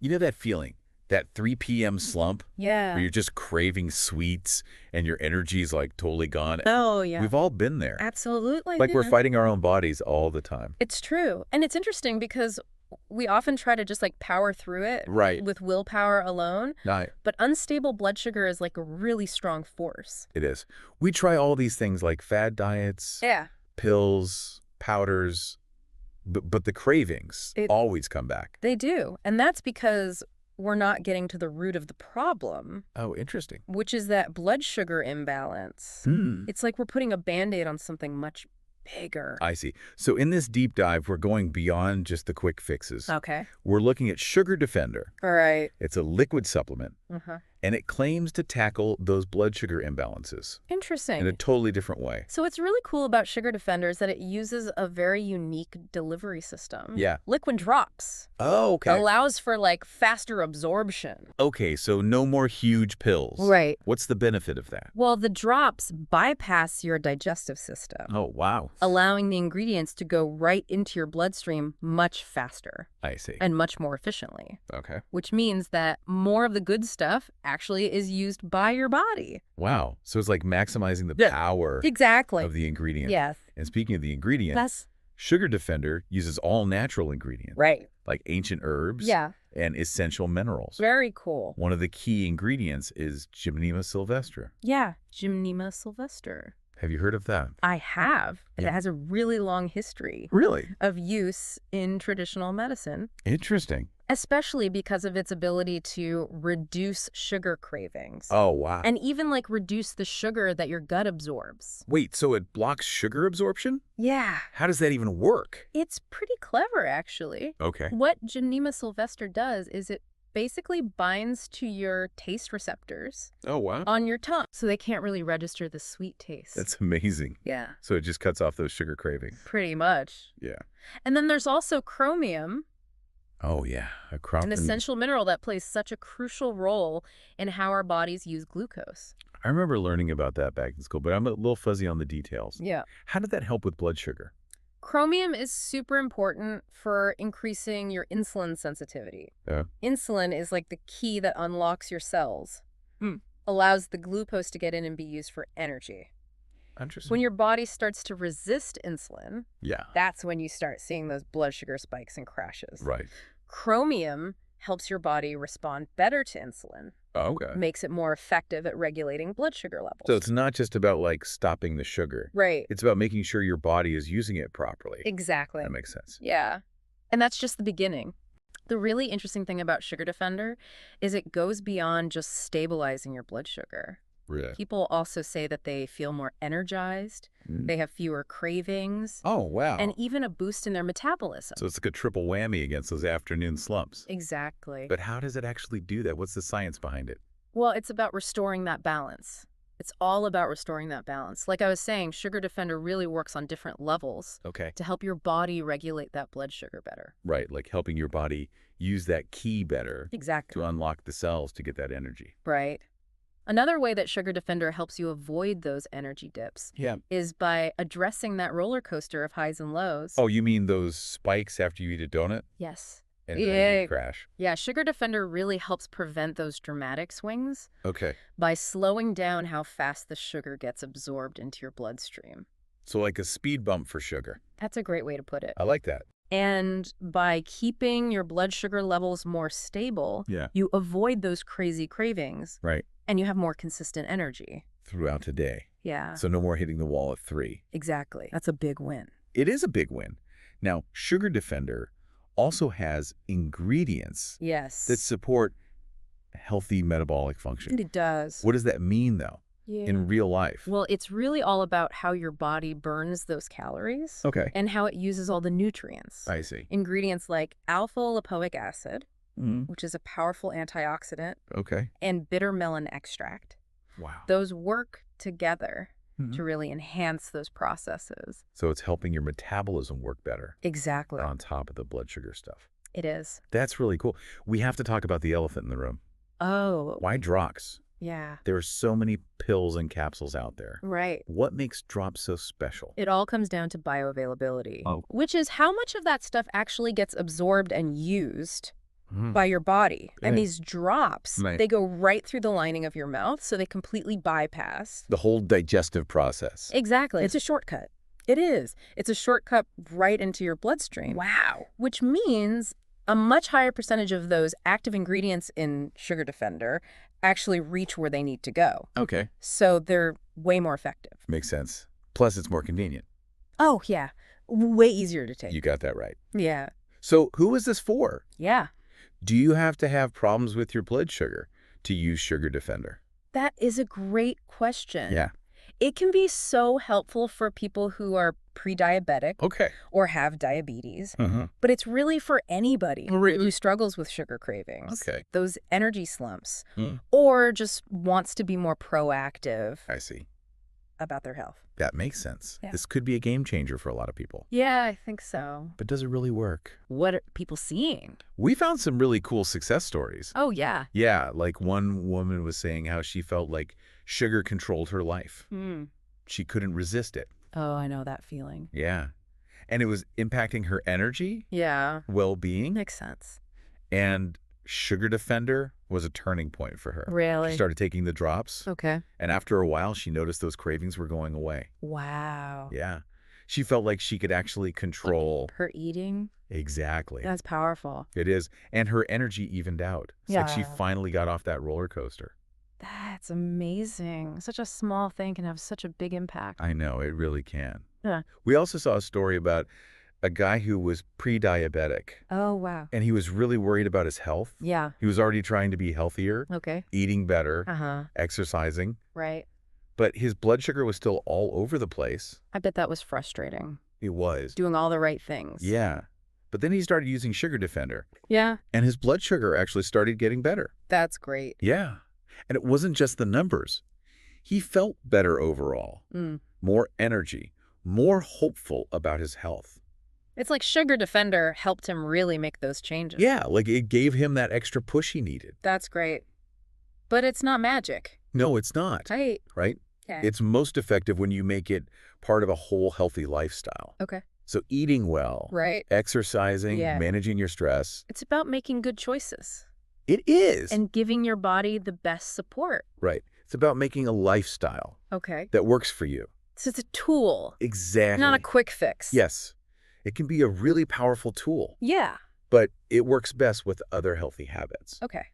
You know that feeling, that 3 p.m. slump Yeah. where you're just craving sweets and your energy's like totally gone? Oh, yeah. We've all been there. Absolutely. Like we're Yeah. fighting our own bodies all the time. It's true. And it's interesting because we often try to just like power through it Right. with willpower alone, Right. but unstable blood sugar is like a really strong force. It is. We try all these things like fad diets, Yeah. pills, powders, but the cravings It- always come back. They do. And that's because we're not getting to the root of the problem, Oh, interesting. which is that blood sugar imbalance. It's like we're putting a Band-Aid on something much bigger. I see. So in this deep dive, we're going beyond just the quick fixes. Okay. We're looking at Sugar Defender. All right. It's a liquid supplement, Uh-huh. and it claims to tackle those blood sugar imbalances Interesting. in a totally different way. So what's really cool about Sugar Defender is that it uses a very unique delivery system. Yeah. Liquid drops. Oh, okay. Allows for like faster absorption. Okay, so no more huge pills. Right. What's the benefit of that? Well, the drops bypass your digestive system, Oh, wow. allowing the ingredients to go right into your bloodstream much faster I see. and much more efficiently, Okay. which means that more of the good stuff actually is used by your body. Wow. So it's like maximizing the power Exactly. of the ingredient. Yes. And speaking of the ingredient, That's Sugar Defender uses all natural ingredients, right. like ancient herbs Yeah. and essential minerals. Very cool. One of the key ingredients is Gymnema Sylvestre. Yeah. Gymnema Sylvestre. Have you heard of that? I have. And Yeah. it has a really long history Really? of use in traditional medicine, Interesting. especially because of its ability to reduce sugar cravings. Oh, wow. And even like reduce the sugar that your gut absorbs. Wait, so it blocks sugar absorption? Yeah. How does that even work? It's pretty clever, actually. Okay. What Gymnema Sylvestre does is it basically binds to your taste receptors Oh, wow. on your tongue, so they can't really register the sweet taste. That's amazing. Yeah, So it just cuts off those sugar cravings. pretty much. Yeah. And then there's also chromium, Oh, yeah. A crop. an essential mineral that plays such a crucial role in how our bodies use glucose. I remember learning about that back in school, but I'm a little fuzzy on the details. Yeah. How did that help with blood sugar? Chromium is super important for increasing your insulin sensitivity. Yeah. Insulin is like the key that unlocks your cells, Hmm. allows the glucose to get in and be used for energy. Interesting. When your body starts to resist insulin, Yeah. that's when you start seeing those blood sugar spikes and crashes. Right. Chromium helps your body respond better to insulin, Oh, okay. makes it more effective at regulating blood sugar levels. So it's not just about like stopping the sugar. right. It's about making sure your body is using it properly. Exactly. That makes sense. Yeah. And that's just the beginning. The really interesting thing about Sugar Defender is it goes beyond just stabilizing your blood sugar. Really? People also say that they feel more energized, they have fewer cravings, Oh, wow. and even a boost in their metabolism. So it's like a triple whammy against those afternoon slumps. Exactly. But how does it actually do that? What's the science behind it? Well, it's about restoring that balance. It's all about restoring that balance. Like I was saying, Sugar Defender really works on different levels Okay. to help your body regulate that blood sugar better. Right, like helping your body use that key better Exactly. to unlock the cells to get that energy. Right. Another way that Sugar Defender helps you avoid those energy dips Yeah. is by addressing that roller coaster of highs and lows. Oh, you mean those spikes after you eat a donut Yes. and Yeah. then you crash? Yeah, Sugar Defender really helps prevent those dramatic swings Okay. by slowing down how fast the sugar gets absorbed into your bloodstream. So like a speed bump for sugar. That's a great way to put it. I like that. And by keeping your blood sugar levels more stable, Yeah. you avoid those crazy cravings Right. and you have more consistent energy. Throughout the day. Yeah, So no more hitting the wall at 3. exactly. That's a big win. It is a big win. Now, Sugar Defender also has ingredients Yes. that support healthy metabolic function. It does. What does that mean, though, Yeah. in real life? Well, it's really all about how your body burns those calories Okay. and how it uses all the nutrients. I see. Ingredients like alpha-lipoic acid, Mm-hmm. which is a powerful antioxidant, Okay. and bitter melon extract. Wow. Those work together Mhm. to really enhance those processes. So it's helping your metabolism work better Exactly. on top of the blood sugar stuff. It is. That's really cool. We have to talk about the elephant in the room. Oh, Why drops? yeah. There are so many pills and capsules out there. Right. What makes drops so special? It all comes down to bioavailability, Oh. which is how much of that stuff actually gets absorbed and used by your body. And Yeah. these drops, Right. they go right through the lining of your mouth, so they completely bypass. The whole digestive process. Exactly. It's a shortcut. It is. It's a shortcut right into your bloodstream. Wow. Which means a much higher percentage of those active ingredients in Sugar Defender actually reach where they need to go. Okay. So they're way more effective. Makes sense. Plus, it's more convenient. Oh, yeah. Way easier to take. You got that right. Yeah. So who is this for? Yeah. Do you have to have problems with your blood sugar to use Sugar Defender? That is a great question. Yeah. It can be so helpful for people who are pre-diabetic Okay. or have diabetes, Uh-huh. but it's really for anybody Oh, really? who struggles with sugar cravings, Okay. those energy slumps, Hmm. or just wants to be more proactive I see. about their health. That makes sense. Yeah. This could be a game changer for a lot of people. Yeah, I think so. But does it really work? What are people seeing? We found some really cool success stories. Oh, yeah. Yeah, like one woman was saying how she felt like sugar controlled her life. She couldn't resist it. Oh, I know that feeling. Yeah. And it was impacting her energy, Yeah. well-being, Makes sense. and Sugar Defender was a turning point for her. Really? She started taking the drops, Okay. and after a while, she noticed those cravings were going away. Wow. Yeah. She felt like she could actually control. Her eating? Exactly. That's powerful. It is. And her energy evened out. It's like she Yeah. finally got off that roller coaster. That's amazing. Such a small thing can have such a big impact. I know, it really can. Yeah. We also saw a story about a guy who was pre-diabetic, Oh, wow. and he was really worried about his health. Yeah. He was already trying to be healthier, Okay. eating better, Uh-huh. exercising, Right. but his blood sugar was still all over the place. I bet that was frustrating. It was. Doing all the right things. Yeah. But then he started using Sugar Defender, Yeah. and his blood sugar actually started getting better. That's great. Yeah. And it wasn't just the numbers. He felt better overall, more energy, more hopeful about his health. It's like Sugar Defender helped him really make those changes. Yeah, like it gave him that extra push he needed. That's great. But it's not magic. No, it's not, Right. right? Okay. It's most effective when you make it part of a whole healthy lifestyle. Okay. So eating well, Right. exercising, Yeah. managing your stress. It's about making good choices It is. and giving your body the best support. Right. It's about making a lifestyle Okay. that works for you. So it's a tool, Exactly. not a quick fix. Yes. It can be a really powerful tool, Yeah. but it works best with other healthy habits. Okay.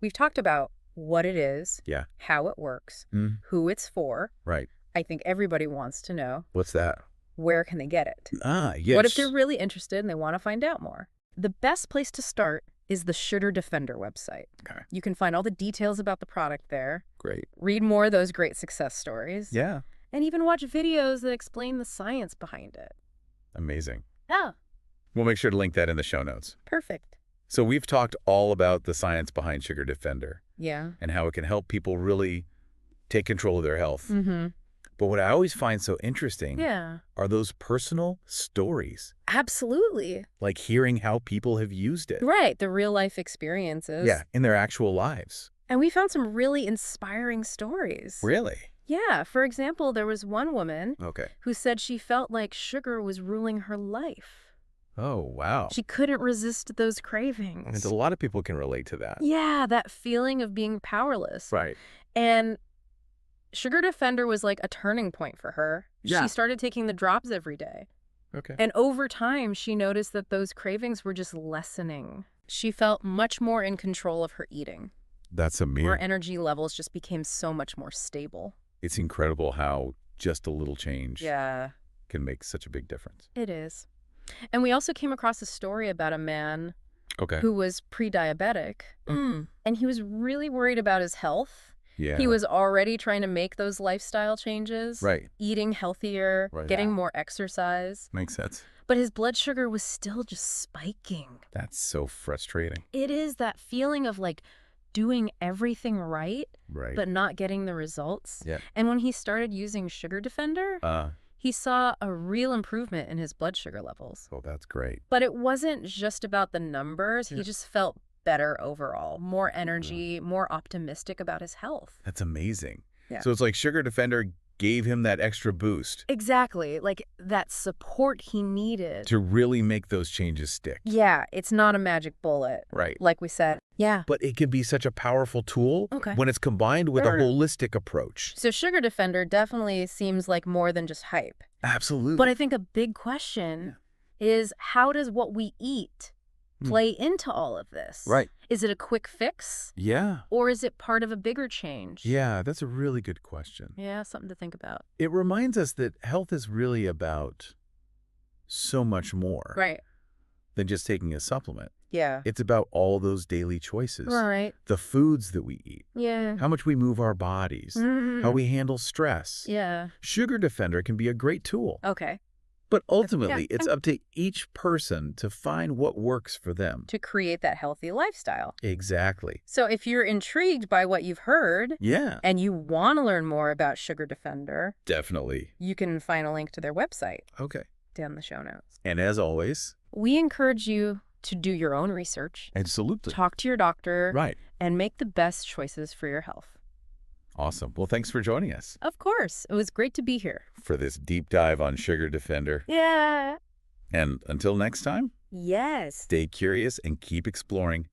We've talked about what it is, Yeah. how it works, Mm. who it's for. Right. I think everybody wants to know, What's that? where can they get it? Ah, yes. What if they're really interested and they want to find out more? The best place to start is the Sugar Defender website. Okay. You can find all the details about the product there, Great. read more of those great success stories, Yeah. and even watch videos that explain the science behind it. Amazing. Oh, We'll make sure to link that in the show notes. perfect. So we've talked all about the science behind Sugar Defender Yeah. and how it can help people really take control of their health. Mm-hmm. But what I always find so interesting Yeah. are those personal stories, Absolutely. like hearing how people have used it. Right. The real life experiences. Yeah, in their actual lives. And we found some really inspiring stories. Really? Yeah. For example, there was one woman Okay. who said she felt like sugar was ruling her life. Oh, wow. She couldn't resist those And cravings. a lot of people can relate to that. Yeah, that feeling of being powerless. Right. And Sugar Defender was like a turning point for her. Yeah. She started taking the drops every day. Okay. And over time, she noticed that those cravings were just lessening. She felt much more in control of her eating. That's Her amazing. energy levels just became so much more stable. It's incredible how just a little change Yeah, can make such a big difference. it is. And we also came across a story about a man Okay. who was pre-diabetic, and he was really worried about his health. Yeah. He was already trying to make those lifestyle changes, Right. eating healthier, Right. getting more exercise, Makes sense. but his blood sugar was still just spiking. That's so frustrating. It is that feeling of like doing everything right, Right. but not getting the results. Yeah. And when he started using Sugar Defender, he saw a real improvement in his blood sugar levels. Oh, that's great. But it wasn't just about the numbers. Yeah. He just felt better overall, more energy, more optimistic about his health. That's amazing. Yeah. So it's like Sugar Defender gave him that extra boost Exactly. Like that support he needed. to really make those changes stick. Yeah, it's not a magic bullet. Right. Like we said. Yeah. But it can be such a powerful tool Okay. when it's combined with a Right. holistic approach. So Sugar Defender definitely seems like more than just hype. Absolutely. But I think a big question is, how does what we eat play into all of this? Right. Is it a quick fix? Yeah. Or is it part of a bigger change? Yeah, that's a really good question. Yeah, something to think about. It reminds us that health is really about so much more Right. than just taking a supplement. Yeah. It's about all those daily choices, Right. the foods that we eat, Yeah. how much we move our bodies, how we handle stress. Yeah. Sugar Defender can be a great tool, Okay. but ultimately Yeah. it's up to each person to find what works for them. To create that healthy lifestyle. Exactly. So if you're intrigued by what you've heard Yeah, and you want to learn more about Sugar Defender, definitely. you can find a link to their website Okay. down in the show notes. And as always, We encourage you to do your own research, absolutely. talk to your doctor, Right. and make the best choices for your health. Awesome. Well, thanks for joining us Of course. It was great to be here. for this deep dive on Sugar Defender. Yeah. And until next time, Yes. stay curious and keep exploring